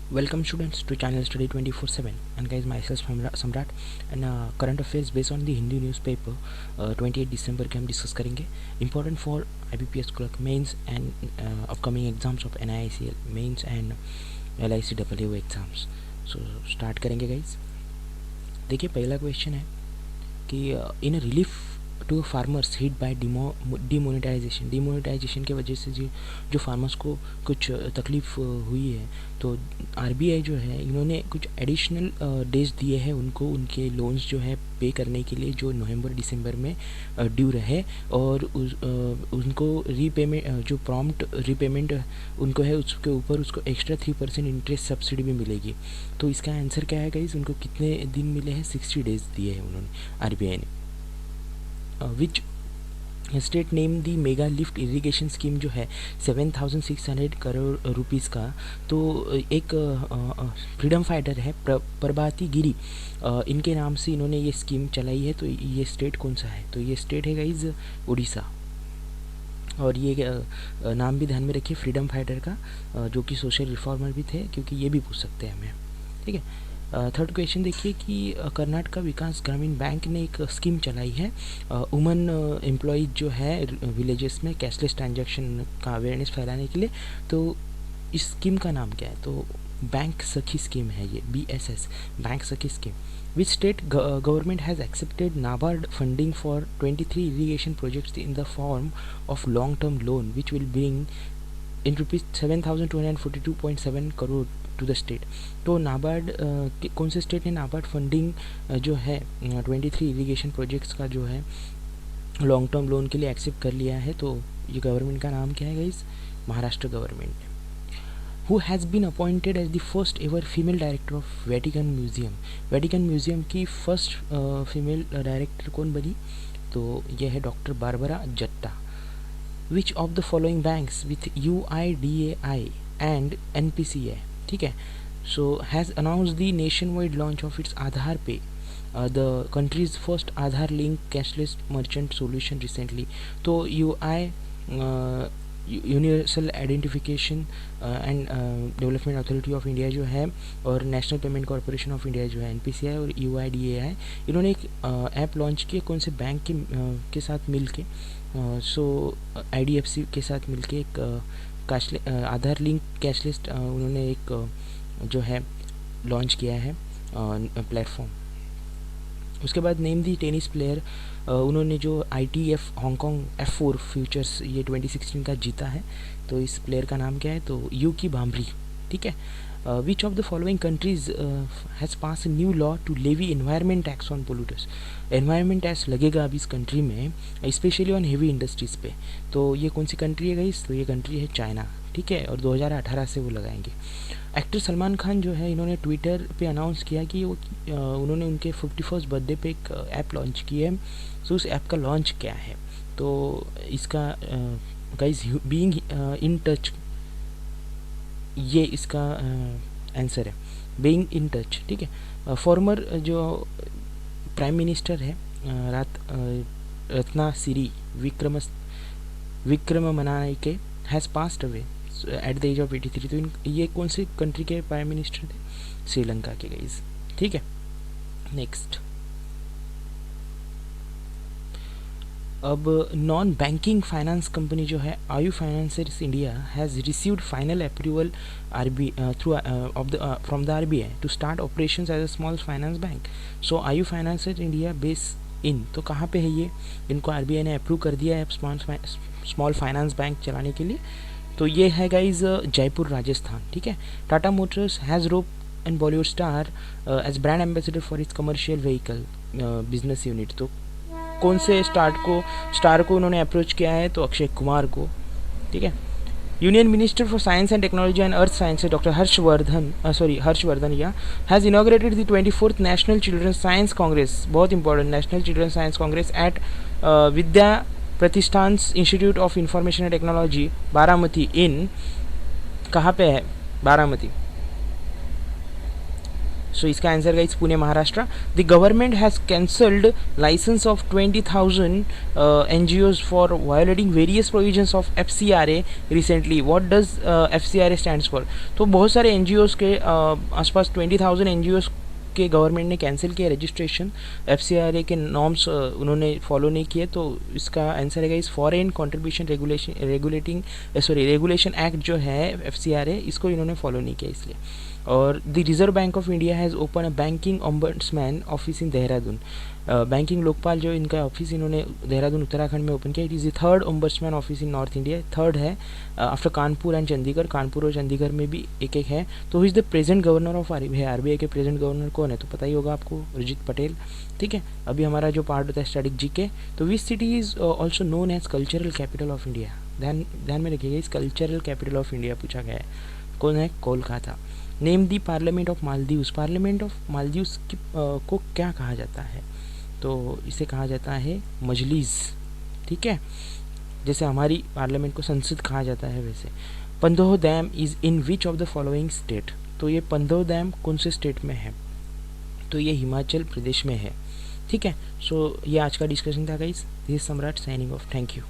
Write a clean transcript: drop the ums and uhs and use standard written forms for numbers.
Welcome students to channel study 24/7 and guys myself सम्राट and current affairs based on the Hindi newspaper 28 दिसंबर के हम discuss करेंगे important for IBPS clerk mains and upcoming exams of NICL mains and LICAO exams. So start करेंगे guys. देखिए पहला question है कि in relief to farmers hit by demonetisation की वजह से जो फार्मर्स को कुछ तकलीफ़ हुई है, तो आरबीआई जो है इन्होंने कुछ एडिशनल डेज दिए हैं उनको उनके लोन्स जो है पे करने के लिए जो नवंबर दिसंबर में ड्यू रहे, और उनको रीपेमेंट जो प्रॉम्प्ट रीपेमेंट उनको है उसके ऊपर उसको एक्स्ट्रा 3% इंटरेस्ट सब्सिडी भी मिलेगी। तो इसका आंसर क्या है गाइस, उनको कितने दिन मिले हैं? 60 डेज दिए हैं उन्होंने आरबीआई ने। Which state name the mega lift irrigation scheme जो है 7,600 करोड़ रुपीज़ का, तो एक फ्रीडम फाइटर है प्रभाती गिरी, इनके नाम से इन्होंने ये स्कीम चलाई है। तो ये स्टेट कौन सा है? तो ये स्टेट है गाइज उड़ीसा। और ये नाम भी ध्यान में रखिए फ्रीडम फाइटर का, जो कि सोशल रिफॉर्मर भी थे, क्योंकि ये भी पूछ सकते हैं हमें। ठीक है। थर्ड क्वेश्चन देखिए कि कर्नाटका विकास ग्रामीण बैंक ने एक स्कीम चलाई है वुमन एम्प्लॉयज जो है विलेजेस में कैशलेस ट्रांजैक्शन का अवेयरनेस फैलाने के लिए। तो इस स्कीम का नाम क्या है? तो बैंक सखी स्कीम है ये, BSS bank Sakhi scheme. Which state government has accepted NABARD funding for 23 irrigation projects in the form of long term loan which will bring in rupees 7,242.7 crore to the state. तो NABARD कौन से state ने NABARD funding जो है 23 irrigation projects का जो है long term loan के लिए एक्सेप्ट कर लिया है? तो ये गवर्नमेंट का नाम क्या है guys? Maharashtra government. Who has been appointed as the first ever female director of Vatican museum? Vatican museum की फर्स्ट फीमेल डायरेक्टर कौन बनी? तो यह है doctor Barbara Jatta. Which of the following banks with UIDAI and NPCI, ठीक है, so has announce the nation wide launch of its Aadhaar pay, the country's first Aadhaar link cashless merchant solution recently. तो universal identification and development authority of India जो है और national payment corporation of India जो है NPCI और UIDAI, इन्होंने एक app launch किया कौन से बैंक के साथ मिल के? सो IDFC के साथ मिल के एक आधार लिंक कैशलेस उन्होंने एक जो है लॉन्च किया है प्लेटफॉर्म। उसके बाद नेम दी टेनिस प्लेयर, उन्होंने जो ITF हांगकांग F4 फ्यूचर्स ये 2016 का जीता है। तो इस प्लेयर का नाम क्या है? तो यूकी भांभरी। ठीक है। Which of the following countries has pass a new law to levy environment tax on polluters? Environment tax लगेगा अभी इस कंट्री में, स्पेशली ऑन हेवी इंडस्ट्रीज़ पे। तो ये कौन सी कंट्री है गाइस? तो ये कंट्री है चाइना। ठीक है। और 2018 से वो लगाएंगे। एक्टर सलमान खान जो है इन्होंने ट्विटर पे अनाउंस किया कि वो उन्होंने उनके 51st बर्थडे पे एक ऐप लॉन्च की है। सो उस ऐप का लॉन्च क्या है? तो इसका गाइस बीइंग इन टच, ये इसका आंसर है बीइंग इन टच। ठीक है। फॉर्मर जो प्राइम मिनिस्टर है Ratnasiri Wickremanayake has passed away at the age of 83। तो ये कौन से कंट्री के प्राइम मिनिस्टर थे? श्रीलंका के गाइस। ठीक है। नेक्स्ट, अब नॉन बैंकिंग फाइनेंस कंपनी जो है AU financiers India has received final approval through from the RBI to start operations as a small finance bank. So AU financiers India base in, तो कहाँ पे है ये? इनको RBI ने अप्रूव कर दिया है स्मॉल फाइनेंस बैंक चलाने के लिए। तो ये है गाइज जयपुर राजस्थान। ठीक है। Tata Motors has rope and Bollywood star as brand ambassador for its commercial vehicle business unit. तो कौन से स्टार को उन्होंने अप्रोच किया है? तो अक्षय कुमार को। ठीक है। Union minister for science and technology and earth sciences doctor Harshvardhan या has inaugurated the 24th national children's science congress, बहुत important, national children's science congress at Vidya Pratishthan institute of information and technology Baramati in, कहाँ पे है बारामती? सो इसका answer guys Pune Maharashtra. The government has cancelled licence of 20,000 NGOs for violating various provisions of FCRA recently. What does FCRA stands for? तो बहुत सारे NGOs के आसपास 20,000 NGOs के गवर्नमेंट ने कैंसिल किया रजिस्ट्रेशन. FCRA के नॉर्म्स उन्होंने फॉलो नहीं किए. तो इसका आंसर है इस फॉरेन कंट्रीब्यूशन रेगुलेशन एक्ट जो है FCRA, इसको इन्होंने फॉलो नहीं किया इसलिए. और the reserve bank of India has open a banking ombudsman office in Dehradun. Banking Lokpal जो इनका ऑफिस इन्होंने देहरादून उत्तराखंड में ओपन किया. It is the third ombudsman office in north India. Third है आफ्टर कानपुर एंड चंडीगढ़. कानपुर और चंडीगढ़ में भी एक एक है. तो is the present governor of RBI के प्रेजेंट गवर्नर कौन है? तो पता ही होगा आपको, उर्जित पटेल. ठीक है. अभी हमारा जो पार्ट होता है स्टैटिक GK. तो which city is also known as cultural capital of India? ध्यान में रखिएगा, इस कल्चरल कैपिटल ऑफ इंडिया पूछा गया है. कौन है? Kolkata. Name the parliament of Maldives. Parliament of Maldives को क्या कहा जाता है? तो इसे कहा जाता है मजलिस. ठीक है. जैसे हमारी पार्लियामेंट को संसद कहा जाता है वैसे. Pandoh dam is in which of the following state? तो ये पंदोह डैम कौन से स्टेट में है? तो ये हिमाचल प्रदेश में है. ठीक है. सो ये आज का डिस्कशन था गाइस. दिस इज सम्राट साइनिंग ऑफ. Thank you.